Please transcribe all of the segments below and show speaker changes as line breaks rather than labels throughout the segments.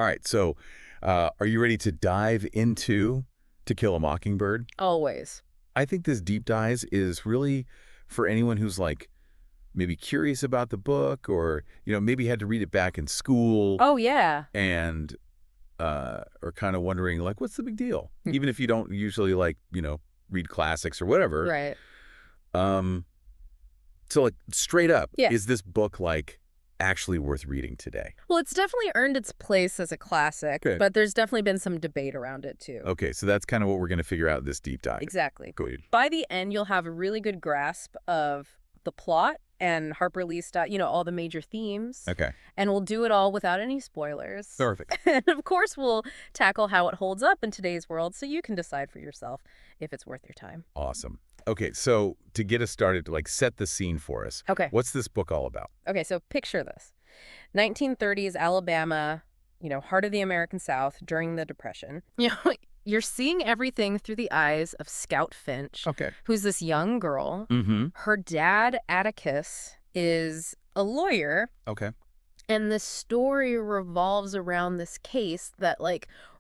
All right, so are you ready to dive into To Kill a Mockingbird?
Always.
I think this deep dive is really for anyone who's like maybe curious about the book or, maybe had to read it back in school
Oh, yeah.
and or kind of wondering like, what's the big deal? Even if you don't usually like, read classics or whatever.
Right.
Um, so like straight up,
Yeah.
is this book like actually worth reading today?
Well, it's definitely earned its place as a classic,
Okay.
but there's definitely been some debate around it, too.
Okay, so that's kind of what we're going to figure out in this deep dive.
Exactly.
Go ahead.
By the end, you'll have a really good grasp of the plot and Harper Lee's, all the major themes.
Okay.
And we'll do it all without any spoilers.
Perfect.
And of course, we'll tackle how it holds up in today's world so you can decide for yourself if it's worth your time.
Awesome. Okay, so to get us started, like set the scene for us.
Okay.
What's this book all about?
Okay, so picture this. 1930s Alabama, heart of the American South during the Depression. You're seeing everything through the eyes of Scout Finch,
Okay.
who's this young girl.
Mm-hmm.
Her dad, Atticus, is a lawyer.
Okay.
And the story revolves around this case that,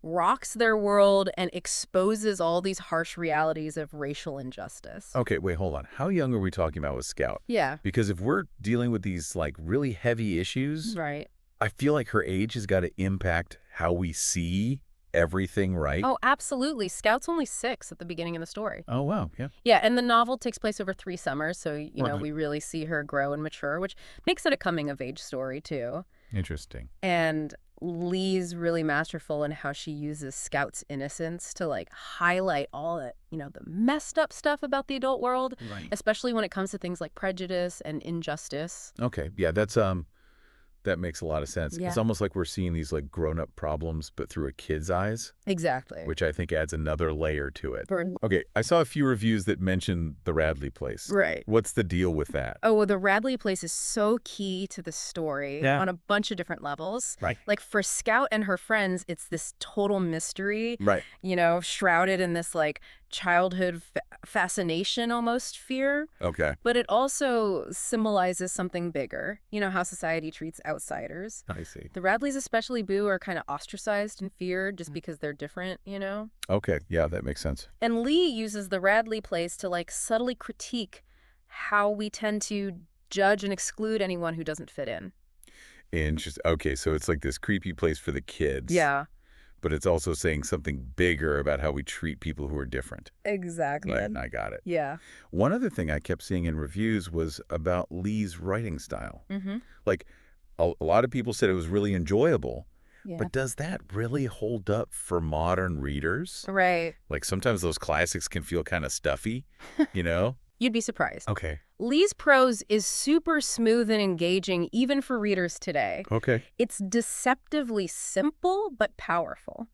rocks their world and exposes all these harsh realities of racial injustice.
Okay, wait, hold on. How young are we talking about with Scout?
Yeah.
Because if we're dealing with these, really heavy issues,
Right.
I feel like her age has got to impact how we see everything, right?
Oh, absolutely. Scout's only 6 at the beginning of the story.
Oh, wow, yeah.
Yeah, and the novel takes place over 3 summers, so,
Right.
we really see her grow and mature, which makes it a coming-of-age story, too.
Interesting.
And Lee's really masterful in how she uses Scout's innocence to, highlight all the, the messed up stuff about the adult world,
Right.
especially when it comes to things like prejudice and injustice.
Okay, yeah, that makes a lot of sense.
Yeah.
It's almost like we're seeing these grown-up problems, but through a kid's eyes,
Exactly.
which I think adds another layer to it.
Burn.
Okay, I saw a few reviews that mentioned the Radley place.
Right.
What's the deal with that?
Oh, well, the Radley place is so key to the story
Yeah.
on a bunch of different levels.
Right.
Like, for Scout and her friends, it's this total mystery,
Right.
Shrouded in this, childhood fascination, almost fear.
Okay.
But it also symbolizes something bigger, how society treats outsiders.
I see.
The Radleys, especially Boo, are kind of ostracized and feared just because they're different,
Okay, yeah, that makes sense.
And Lee uses the Radley place to, subtly critique how we tend to judge and exclude anyone who doesn't fit in.
Interesting. Okay, so it's like this creepy place for the kids.
Yeah.
But it's also saying something bigger about how we treat people who are different.
Exactly.
Right, I got it.
Yeah.
One other thing I kept seeing in reviews was about Lee's writing style.
Mm-hmm.
Like, a lot of people said it was really enjoyable.
Yeah.
But does that really hold up for modern readers?
Right.
Like, sometimes those classics can feel kind of stuffy,
You'd be surprised.
Okay.
Lee's prose is super smooth and engaging, even for readers today.
Okay.
It's deceptively simple, but powerful.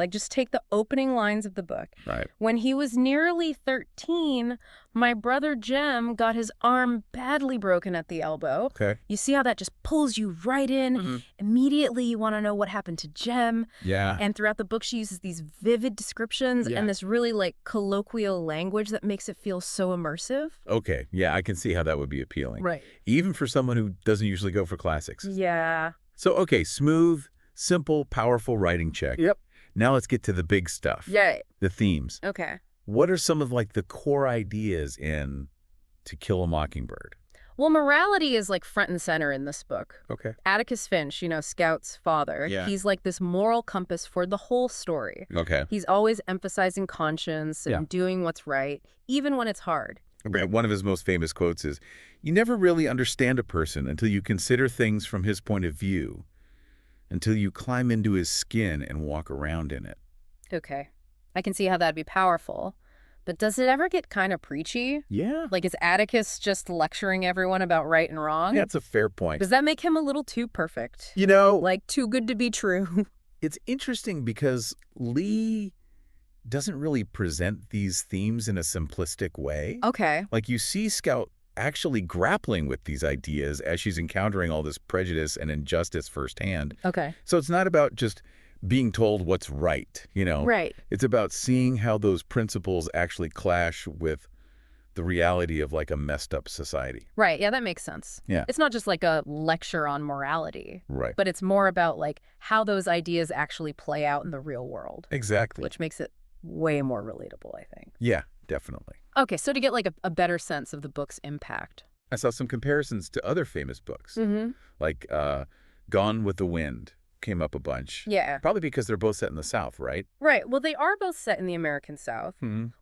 Just take the opening lines of the book.
Right.
When he was nearly 13, my brother Jem got his arm badly broken at the elbow.
Okay.
You see how that just pulls you right in?
Mm-hmm.
Immediately, you want to know what happened to Jem.
Yeah.
And throughout the book, she uses these vivid descriptions and this really, colloquial language that makes it feel so immersive.
Okay. Yeah, I can see how that would be appealing.
Right.
Even for someone who doesn't usually go for classics.
Yeah.
So, okay, smooth, simple, powerful writing check.
Yep.
Now let's get to the big stuff.
Yeah.
The themes.
Okay.
What are some of the core ideas in To Kill a Mockingbird?
Well, morality is front and center in this book.
Okay.
Atticus Finch, Scout's father, he's this moral compass for the whole story.
Okay.
He's always emphasizing conscience and doing what's right, even when it's hard.
One of his most famous quotes is, "You never really understand a person until you consider things from his point of view, until you climb into his skin and walk around in it."
Okay. I can see how that'd be powerful. But does it ever get kind of preachy?
Yeah.
Is Atticus just lecturing everyone about right and wrong?
That's a fair point.
Does that make him a little too perfect? Too good to be true?
It's interesting because Lee doesn't really present these themes in a simplistic way.
Okay.
You see Scout actually grappling with these ideas as she's encountering all this prejudice and injustice firsthand.
Okay.
So it's not about just being told what's right,
Right.
It's about seeing how those principles actually clash with the reality of like a messed up society.
Right. Yeah, that makes sense.
Yeah.
It's not just like a lecture on morality,
Right.
but it's more about like how those ideas actually play out in the real world,
Exactly.
which makes it way more relatable, I think.
Yeah, definitely.
Okay, so to get like a better sense of the book's impact.
I saw some comparisons to other famous books, like Gone with the Wind came up a bunch.
Yeah.
Probably because they're both set in the South, right?
Right. Well, they are both set in the American South,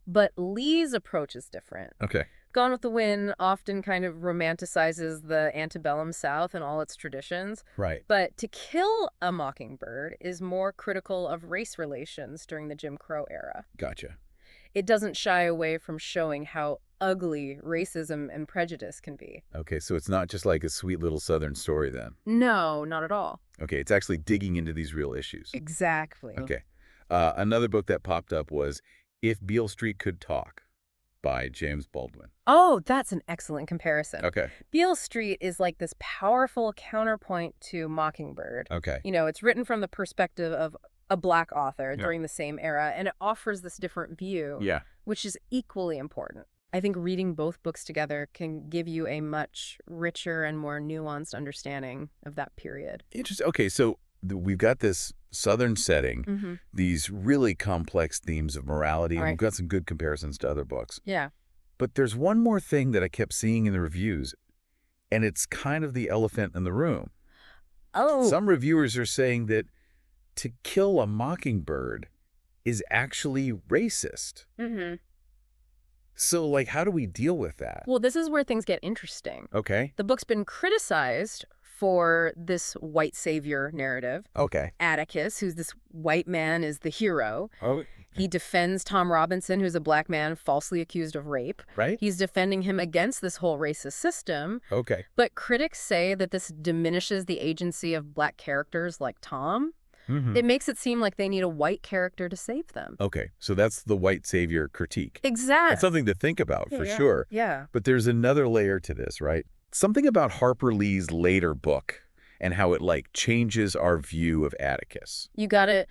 but Lee's approach is different.
Okay.
Gone with the Wind often kind of romanticizes the antebellum South and all its traditions.
Right.
But To Kill a Mockingbird is more critical of race relations during the Jim Crow era.
Gotcha.
It doesn't shy away from showing how ugly racism and prejudice can be.
Okay, so it's not just like a sweet little Southern story then.
No, not at all.
Okay, it's actually digging into these real issues.
Exactly.
Okay. Another book that popped up was If Beale Street Could Talk by James Baldwin.
Oh, that's an excellent comparison.
Okay.
Beale Street is like this powerful counterpoint to Mockingbird.
Okay.
You know, it's written from the perspective of a Black author during the same era, and it offers this different view, which is equally important. I think reading both books together can give you a much richer and more nuanced understanding of that period.
Interesting. Okay, so we've got this Southern setting, these really complex themes of morality, and we've got some good comparisons to other books.
Yeah.
But there's one more thing that I kept seeing in the reviews, and it's kind of the elephant in the room.
Oh.
Some reviewers are saying that To Kill a Mockingbird is actually racist. So, like, how do we deal with that?
Well, this is where things get interesting.
Okay.
The book's been criticized for this white savior narrative.
Okay.
Atticus, who's this white man, is the hero.
Oh.
He defends Tom Robinson, who's a Black man falsely accused of rape.
Right.
He's defending him against this whole racist system.
Okay.
But critics say that this diminishes the agency of Black characters like Tom. It makes it seem like they need a white character to save them.
Okay, so that's the white savior critique.
Exactly.
That's something to think about, for sure.
Yeah.
But there's another layer to this, right? Something about Harper Lee's later book and how it, like, changes our view of Atticus.
You got it.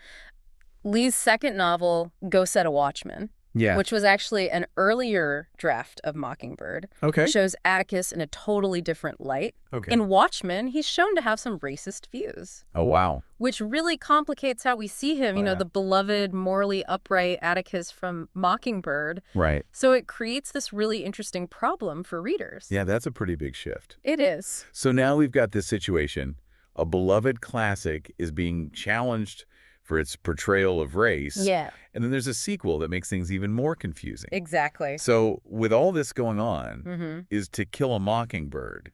Lee's second novel, Go Set a Watchman, which was actually an earlier draft of Mockingbird, shows Atticus in a totally different light. In Watchmen, he's shown to have some racist views.
Oh, wow.
Which really complicates how we see him, you know, the beloved, morally upright Atticus from Mockingbird.
Right.
So it creates this really interesting problem for readers.
Yeah, that's a pretty big shift.
It is.
So now we've got this situation. A beloved classic is being challenged for its portrayal of race.
Yeah.
And then there's a sequel that makes things even more confusing.
Exactly.
So with all this going on, is To Kill a Mockingbird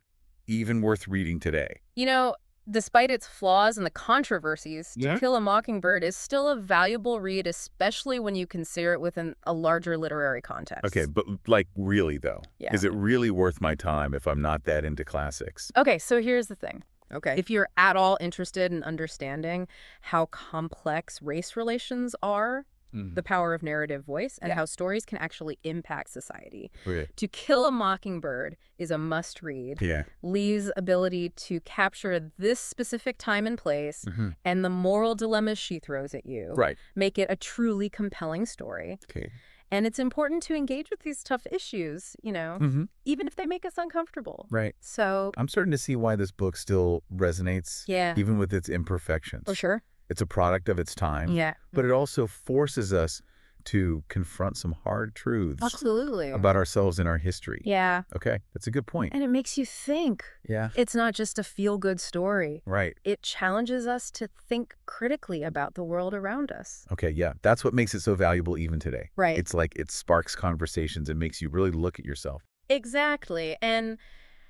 even worth reading today?
You know, despite its flaws and the controversies, To Kill a Mockingbird is still a valuable read, especially when you consider it within a larger literary context.
Okay, but like really though,
Yeah.
is it really worth my time if I'm not that into classics?
Okay, so here's the thing. Okay. If you're at all interested in understanding how complex race relations are, the power of narrative voice, and how stories can actually impact society, To Kill a Mockingbird is a must-read.
Yeah.
Lee's ability to capture this specific time and place and the moral dilemmas she throws at you make it a truly compelling story.
Okay.
And it's important to engage with these tough issues, you know, even if they make us uncomfortable.
Right.
So
I'm starting to see why this book still resonates, even with its imperfections.
for sure.
It's a product of its time,
Yeah.
but it also forces us to confront some hard truths
Absolutely.
about ourselves and our history.
Yeah.
Okay, that's a good point.
And it makes you think.
Yeah.
It's not just a feel-good story.
Right.
It challenges us to think critically about the world around us.
Okay, yeah. That's what makes it so valuable even today.
Right.
It's like it sparks conversations and makes you really look at yourself.
Exactly. And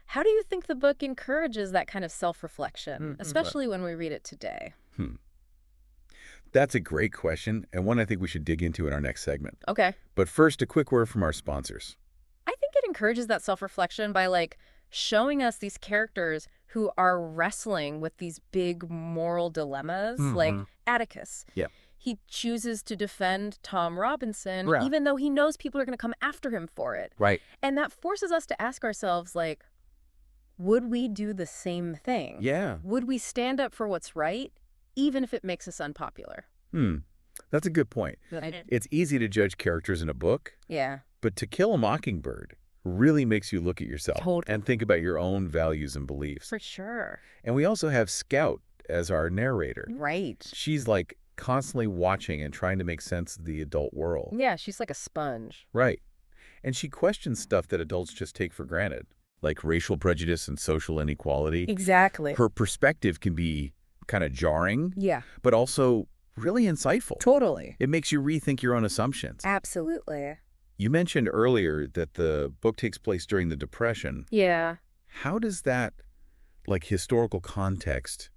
how do you think the book encourages that kind of self-reflection, especially when we read it today?
That's a great question, and one I think we should dig into in our next segment.
Okay.
But first, a quick word from our sponsors.
I think it encourages that self-reflection by, like, showing us these characters who are wrestling with these big moral dilemmas, like Atticus.
Yeah.
He chooses to defend Tom Robinson, even though he knows people are going to come after him for it.
Right.
And that forces us to ask ourselves, like, would we do the same thing?
Yeah.
Would we stand up for what's right, even if it makes us unpopular?
That's a good point. It's easy to judge characters in a book,
Yeah.
but To Kill a Mockingbird really makes you look at yourself
Totally.
and think about your own values and beliefs.
For sure.
And we also have Scout as our narrator.
Right.
She's like constantly watching and trying to make sense of the adult world.
Yeah, she's like a sponge.
Right. And she questions stuff that adults just take for granted, like racial prejudice and social inequality.
Exactly.
Her perspective can be kind of jarring,
Yeah.
but also really insightful.
Totally.
It makes you rethink your own assumptions.
Absolutely.
You mentioned earlier that the book takes place during the Depression.
Yeah.
How does that, like, historical context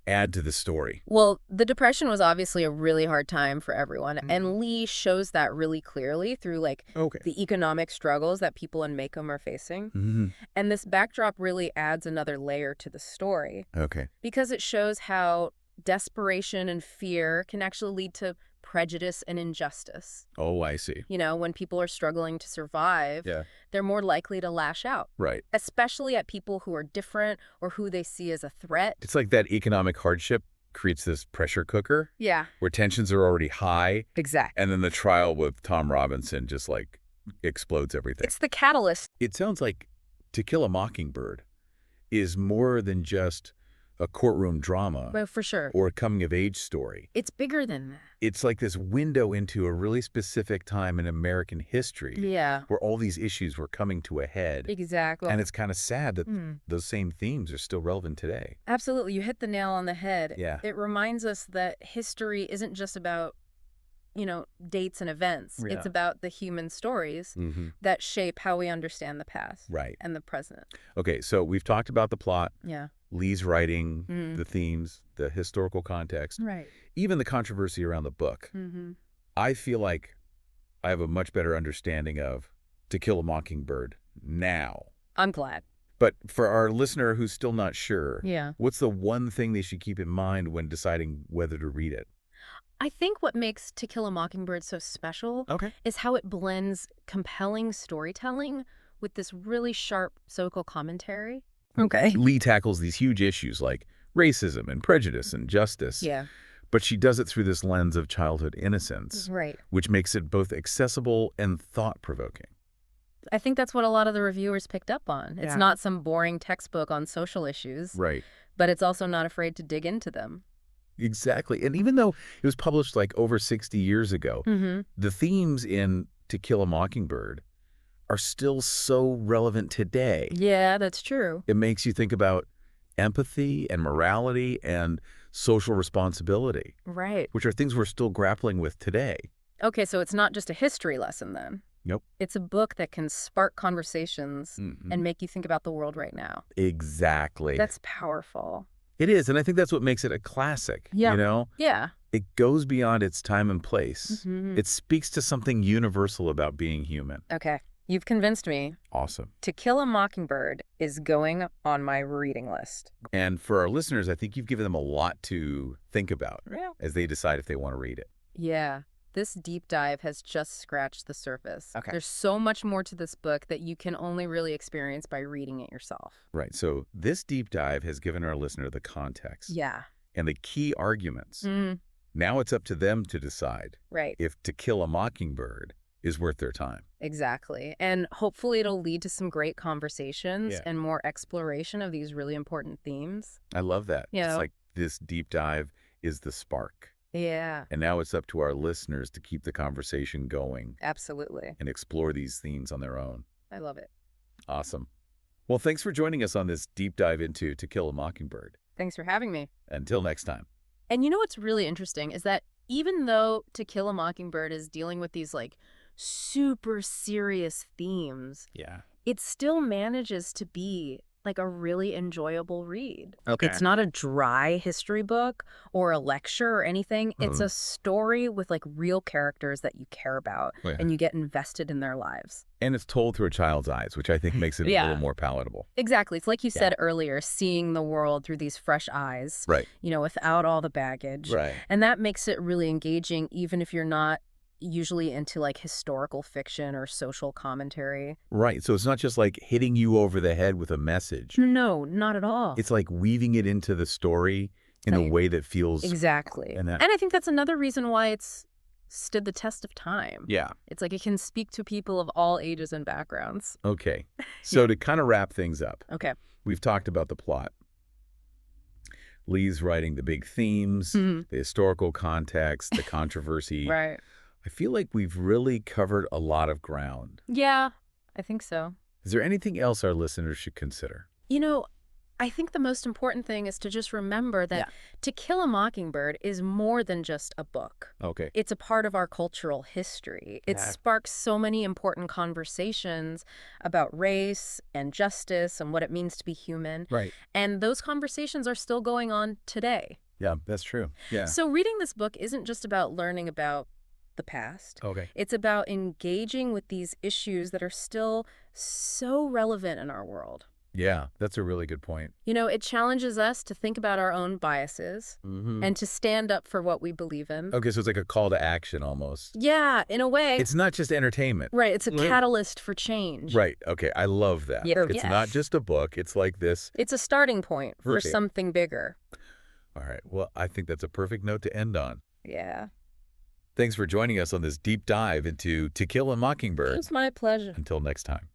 add to the story?
Well, the Depression was obviously a really hard time for everyone, and Lee shows that really clearly through, like, the economic struggles that people in Macomb are facing. And this backdrop really adds another layer to the story.
Okay.
Because it shows how desperation and fear can actually lead to prejudice and injustice.
Oh, I see.
You know, when people are struggling to survive, they're more likely to lash out.
Right.
Especially at people who are different or who they see as a threat.
It's like that economic hardship creates this pressure cooker.
Yeah.
Where tensions are already high.
Exactly.
And then the trial with Tom Robinson just, like, explodes everything.
It's the catalyst.
It sounds like To Kill a Mockingbird is more than just a courtroom drama.
Well, for sure.
Or a coming-of-age story.
It's bigger than that.
It's like this window into a really specific time in American history.
Yeah.
Where all these issues were coming to a head.
Exactly.
And it's kind of sad that those same themes are still relevant today.
Absolutely. You hit the nail on the head.
Yeah.
It reminds us that history isn't just about, you know, dates and events.
Yeah.
It's about the human stories that shape how we understand the past.
Right.
And the present.
Okay, so we've talked about the plot.
Yeah.
Lee's writing, the themes, the historical context,
Right.
even the controversy around the book. I feel like I have a much better understanding of To Kill a Mockingbird now.
I'm glad.
But for our listener who's still not sure,
Yeah.
what's the one thing they should keep in mind when deciding whether to read it?
I think what makes To Kill a Mockingbird so special is how it blends compelling storytelling with this really sharp social commentary. Okay.
Lee tackles these huge issues like racism and prejudice and justice.
Yeah.
But she does it through this lens of childhood innocence,
Right.
which makes it both accessible and thought-provoking.
I think that's what a lot of the reviewers picked up on. It's
Yeah.
not some boring textbook on social issues,
Right.
but it's also not afraid to dig into them.
Exactly. And even though it was published like over 60 years ago, the themes in To Kill a Mockingbird are still so relevant today.
Yeah, that's true.
It makes you think about empathy and morality and social responsibility,
Right.
which are things we're still grappling with today.
Okay, so it's not just a history lesson then.
Nope.
It's a book that can spark conversations and make you think about the world right now.
Exactly.
That's powerful.
It is, and I think that's what makes it a classic,
Yeah.
you know?
Yeah.
It goes beyond its time and place.
Mhm.
It speaks to something universal about being human.
Okay. You've convinced me.
Awesome.
To Kill a Mockingbird is going on my reading list.
And for our listeners, I think you've given them a lot to think about
Yeah.
as they decide if they want to read it.
Yeah. This deep dive has just scratched the surface.
Okay.
There's so much more to this book that you can only really experience by reading it yourself.
Right. So this deep dive has given our listener the context
Yeah.
and the key arguments. Now it's up to them to decide
Right.
if To Kill a Mockingbird is worth their time.
Exactly. And hopefully it'll lead to some great conversations
Yeah.
and more exploration of these really important themes.
I love that.
You
It's
know?
like this deep dive is the spark.
Yeah,
And now it's up to our listeners to keep the conversation going
absolutely.
and explore these themes on their own.
I love it.
Awesome. Well, thanks for joining us on this deep dive into To Kill a Mockingbird.
Thanks for having me.
Until next time.
And you know what's really interesting is that even though To Kill a Mockingbird is dealing with these like super serious themes,
Yeah.
it still manages to be like a really enjoyable read.
Okay.
It's not a dry history book or a lecture or anything. It's a story with like real characters that you care about and you get invested in their lives.
And it's told through a child's eyes, which I think makes it a little more palatable.
Exactly. It's like you said earlier, seeing the world through these fresh eyes,
Right.
you know, without all the baggage.
Right.
And that makes it really engaging, even if you're not usually into like historical fiction or social commentary.
Right. So it's not just like hitting you over the head with a message.
No, not at all.
It's like weaving it into the story in a way that feels...
Exactly.
And
And I think that's another reason why it's stood the test of time.
Yeah.
It's like it can speak to people of all ages and backgrounds.
Okay. So to kind of wrap things up,
Okay.
we've talked about the plot. Lee's writing the big themes, the historical context, the controversy.
Right.
I feel like we've really covered a lot of ground.
Yeah, I think so.
Is there anything else our listeners should consider?
You know, I think the most important thing is to just remember that To Kill a Mockingbird is more than just a book.
Okay.
It's a part of our cultural history. It sparks so many important conversations about race and justice and what it means to be human.
Right.
And those conversations are still going on today.
Yeah, that's true. Yeah.
So reading this book isn't just about learning about the past.
Okay.
It's about engaging with these issues that are still so relevant in our world.
Yeah, that's a really good point.
You know, it challenges us to think about our own biases and to stand up for what we believe in.
Okay, so it's like a call to action almost.
Yeah, in a way.
It's not just entertainment.
Right, it's a catalyst for change.
Right, okay, I love that.
Yeah.
It's not just a book, it's like this.
It's a starting point for something bigger.
All right, well, I think that's a perfect note to end on.
Yeah.
Thanks for joining us on this deep dive into To Kill a Mockingbird.
It's my pleasure.
Until next time.